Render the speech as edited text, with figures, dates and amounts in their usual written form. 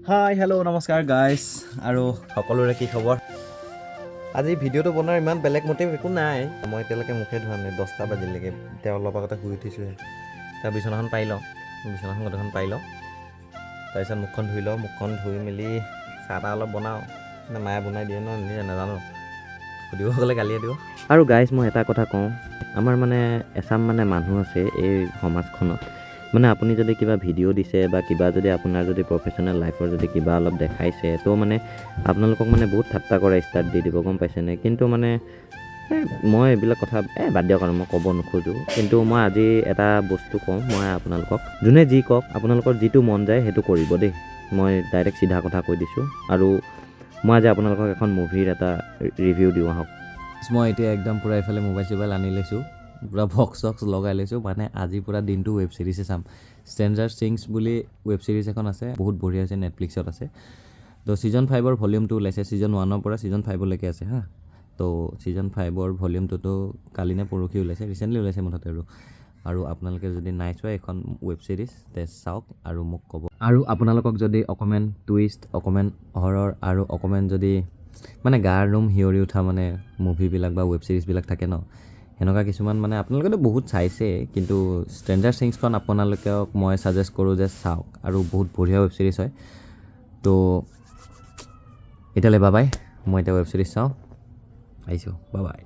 hi hello' নমস্কাৰ guys আৰু সকলোৰে কি খবৰ আজি ভিডিঅ'টো বনোৱাৰ ইমান বেলেগ মটিভ একো নাই মই এতিয়ালৈকে মুখে ধোৱা নাই 10টা বাজিলৈকে এতিয়া অলপ আগতে শুই উঠিছোঁহে তাৰ বিচনাখন পাৰি লওঁ বিচনাখন গোটেইখন পাৰি লওঁ তাৰপিছত মুখখন ধুই লওঁ মুখখন ধুই মেলি চাহ তাহ অলপ বনাওঁ মানে মায়ে বনাই দিয়ে ন নিজে নাজানো সুধিব গ'লে গালিয়ে দিব আৰু গাইজ মই এটা কথা কওঁ আমাৰ মানে এচাম মানে মানুহ আছে এই সমাজখনত মানে আপুনি যদি কিবা ভিডিঅ' দিছে বা কিবা যদি আপোনাৰ যদি প্ৰফেশ্যনেল লাইফৰ যদি কিবা অলপ দেখাইছে তো মানে আপোনালোকক মানে বহুত ঠাট্টা কৰা ষ্টাৰ্ট দি দিব গম পাইছেনে কিন্তু মানে মই এইবিলাক কথা বাদ দিয়ক আৰু মই ক'ব নোখোজোঁ কিন্তু মই আজি এটা বস্তু কওঁ মই আপোনালোকক যোনে যি কওক আপোনালোকৰ যিটো মন যায় সেইটো কৰিব দেই মই ডাইৰেক্ট চিধা কথা কৈ দিছোঁ আৰু মই আজি আপোনালোকক এখন মুভিৰ এটা ৰিভিউ দিওঁ আহক মই এতিয়া একদম পূৰা এইফালে মোবাইল চোবাইল আনি লৈছোঁ পূৰা বক্স চক্স লগাই লৈছোঁ মানে আজি পূৰা দিনটো ৱেব ছিৰিজে চাম ষ্ট্ৰেঞ্জাৰ থিংছ বুলি ৱেব ছিৰিজ এখন আছে বহুত বঢ়িয়া হৈছে নেটফ্লিক্সত আছে তো ছিজন 5ৰ ভলিউম 2 ওলাইছে ছিজন 1ৰ পৰা ছিজন 5লৈকে আছে হা তো ছিজন 5ৰ ভলিউম 2টো কালি নে পৰহি ওলাইছে ৰিচেণ্টলি ওলাইছে মুঠতে আৰু আপোনালোকে যদি নাই চোৱা এখন ৱেব ছিৰিজ তে চাওক আৰু মোক ক'ব আৰু আপোনালোকক যদি অকণমান টুইষ্ট অকণমান হৰৰ আৰু অকণমান যদি মানে গাৰ নোম হিয়ৰি উঠা মানে মুভিবিলাক বা ৱেব ছিৰিজবিলাক থাকে ন এনেকুৱা কিছুমান মানে আপোনালোকেতো বহুত চাইছে কিন্তু ষ্ট্ৰেঞ্জাৰ থিংছখন আপোনালোকক মই ছাজেষ্ট কৰোঁ যে চাওক আৰু বহুত বঢ়িয়া ৱেব ছিৰিজ হয় তো এতিয়ালৈ বাবাই মই এতিয়া ৱেব ছিৰিজ চাওঁ আহিছোঁ বাবাই